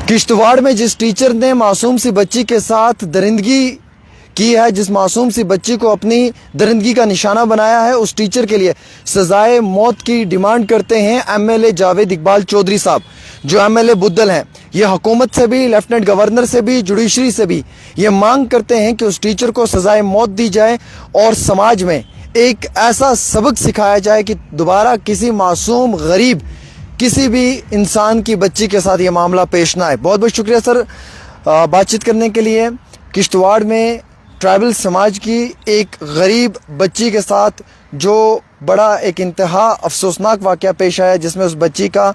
किश्तवाड़ में जिस टीचर ने मासूम सी बच्ची के साथ दरिंदगी की है, जिस मासूम सी बच्ची को अपनी दरिंदगी का निशाना बनाया है, उस टीचर के लिए सजाए मौत की डिमांड करते हैं एमएलए जावेद इकबाल चौधरी साहब, जो एमएलए बुद्धल हैं। ये हुकूमत से भी, लेफ्टिनेंट गवर्नर से भी, जुडिशरी से भी ये मांग करते हैं कि उस टीचर को सजाए मौत दी जाए और समाज में एक ऐसा सबक सिखाया जाए कि दोबारा किसी मासूम गरीब किसी भी इंसान की बच्ची के साथ ये मामला पेश ना आए। बहुत बहुत शुक्रिया सर बातचीत करने के लिए। किश्तवाड़ में ट्राइबल समाज की एक गरीब बच्ची के साथ जो बड़ा एक इंतहा अफसोसनाक वाक़या पेश आया, जिसमें उस बच्ची का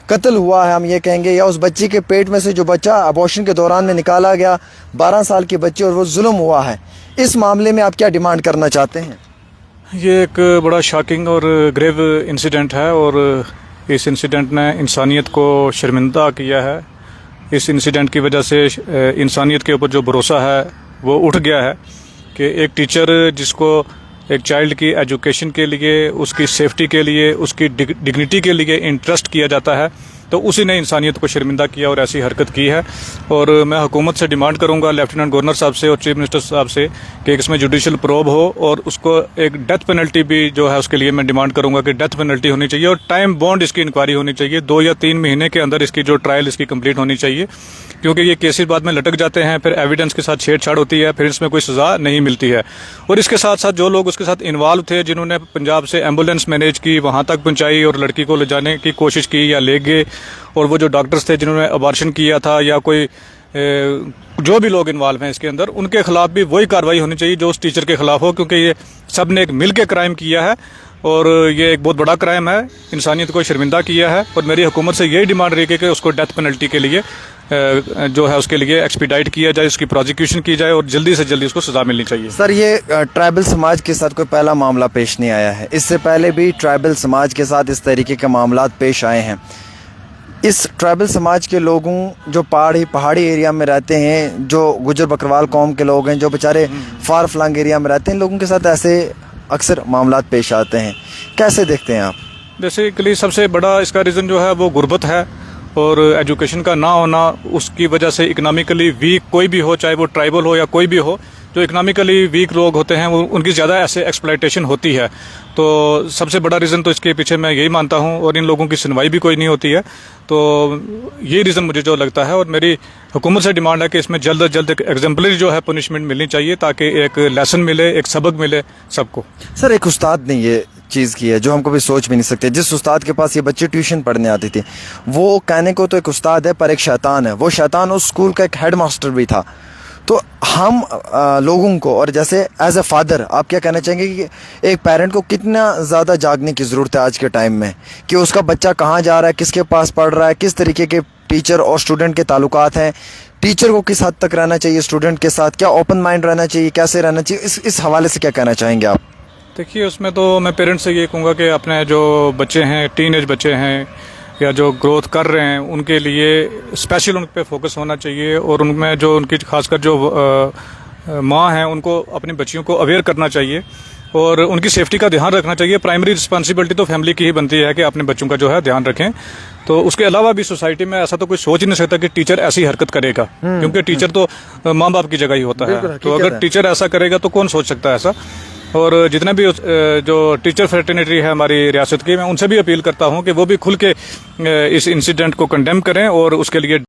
कत्ल हुआ है, हम ये कहेंगे, या उस बच्ची के पेट में से जो बच्चा अबॉर्शन के दौरान में निकाला गया, 12 साल की बच्ची, और वो जुल्म हुआ है। इस मामले में आप क्या डिमांड करना चाहते हैं? ये एक बड़ा शॉकिंग और ग्रेव इंसिडेंट है और इस इंसिडेंट ने इंसानियत को शर्मिंदा किया है। इस इंसिडेंट की वजह से इंसानियत के ऊपर जो भरोसा है वो उठ गया है कि एक टीचर जिसको एक चाइल्ड की एजुकेशन के लिए, उसकी सेफ्टी के लिए, उसकी डिग्निटी के लिए इंटरेस्ट किया जाता है, तो उसी ने इंसानियत को शर्मिंदा किया और ऐसी हरकत की है। और मैं हुकूमत से डिमांड करूंगा, लेफ्टिनेंट गवर्नर साहब से और चीफ मिनिस्टर साहब से, कि इसमें जुडिशल प्रोब हो और उसको एक डेथ पेनल्टी भी जो है उसके लिए मैं डिमांड करूंगा कि डेथ पेनल्टी होनी चाहिए और टाइम बॉन्ड इसकी इंक्वायरी होनी चाहिए। 2 या 3 महीने के अंदर इसकी जो ट्रायल इसकी कंप्लीट होनी चाहिए, क्योंकि ये केसेस बाद में लटक जाते हैं, फिर एविडेंस के साथ छेड़छाड़ होती है, फिर इसमें कोई सज़ा नहीं मिलती है। और इसके साथ साथ जो लोग उसके साथ इन्वॉल्व थे, जिन्होंने पंजाब से एम्बुलेंस मैनेज की, वहाँ तक पहुँचाई और लड़की को ले जाने की कोशिश की या ले गए, और वो जो डॉक्टर्स थे जिन्होंने अबॉर्शन किया था, या कोई जो भी लोग इन्वॉल्व हैं इसके अंदर, उनके खिलाफ भी वही कार्रवाई होनी चाहिए जो उस टीचर के खिलाफ हो, क्योंकि ये सब ने एक मिल के क्राइम किया है और ये एक बहुत बड़ा क्राइम है, इंसानियत को शर्मिंदा किया है। और मेरी हुकूमत से यही डिमांड रही कि उसको डेथ पेनल्टी के लिए जो है उसके लिए एक्सपीडाइट किया जाए, उसकी प्रोसिक्यूशन की जाए और जल्दी से जल्दी उसको सजा मिलनी चाहिए। सर, ये ट्राइबल समाज के साथ कोई पहला मामला पेश नहीं आया है, इससे पहले भी ट्राइबल समाज के साथ इस तरीके के मामला पेश आए हैं। इस ट्राइबल समाज के लोगों जो पहाड़ी एरिया में रहते हैं, जो गुजर बकरवाल कौम के लोग हैं, जो बेचारे फार फ्लंग एरिया में रहते हैं, लोगों के साथ ऐसे अक्सर मामला पेश आते हैं, कैसे देखते हैं आप? बेसिकली सबसे बड़ा इसका रीज़न जो है वो गुर्बत है और एजुकेशन का ना होना। उसकी वजह से इकनॉमिकली वीक कोई भी हो, चाहे वो ट्राइबल हो या कोई भी हो, जो इकनॉमिकली वीक लोग होते हैं वो उनकी ज़्यादा ऐसे एक्सप्लॉयटेशन होती है। तो सबसे बड़ा रीज़न तो इसके पीछे मैं यही मानता हूँ, और इन लोगों की सुनवाई भी कोई नहीं होती है। तो ये रीज़न मुझे जो लगता है, और मेरी हुकूमत से डिमांड है कि इसमें जल्द अज जल्द एक एग्जाम्पलरी जो है पनिशमेंट मिलनी चाहिए, ताकि एक लेसन मिले, एक सबक मिले सबको। सर, एक उस्ताद ने ये चीज़ की है जो हम कभी सोच भी नहीं सकते। जिस उस्ताद के पास ये बच्चे ट्यूशन पढ़ने आती थी, वो कहने को तो एक उस्ताद है पर एक शैतान है। वो शैतान उस स्कूल का एक हेड मास्टर भी था। तो हम लोगों को, और जैसे एज ए फादर आप क्या कहना चाहेंगे कि एक पेरेंट को कितना ज़्यादा जागने की ज़रूरत है आज के टाइम में, कि उसका बच्चा कहाँ जा रहा है, किसके पास पढ़ रहा है, किस तरीके के टीचर और स्टूडेंट के ताल्लुकात हैं, टीचर को किस हद तक रहना चाहिए स्टूडेंट के साथ, क्या ओपन माइंड रहना चाहिए, कैसे रहना चाहिए, इस हवाले से क्या कहना चाहेंगे आप? देखिए, उसमें तो मैं पेरेंट्स से ये कहूँगा कि अपने जो बच्चे हैं, टीन एज बच्चे हैं या जो ग्रोथ कर रहे हैं, उनके लिए स्पेशल उन पे फोकस होना चाहिए, और उनमें जो उनकी खासकर जो माँ हैं उनको अपनी बच्चियों को अवेयर करना चाहिए और उनकी सेफ्टी का ध्यान रखना चाहिए। प्राइमरी रिस्पॉन्सिबिलिटी तो फैमिली की ही बनती है कि अपने बच्चों का जो है ध्यान रखें। तो उसके अलावा भी सोसाइटी में ऐसा तो कोई सोच ही नहीं सकता कि टीचर ऐसी हरकत करेगा, क्योंकि टीचर तो माँ बाप की जगह ही होता है। तो अगर टीचर ऐसा करेगा तो कौन सोच सकता है ऐसा। और जितने भी जो टीचर फ्रेटर्निटी है हमारी रियासत की, मैं उनसे भी अपील करता हूं कि वो भी खुल के इस इंसिडेंट को कंडेम करें और उसके लिए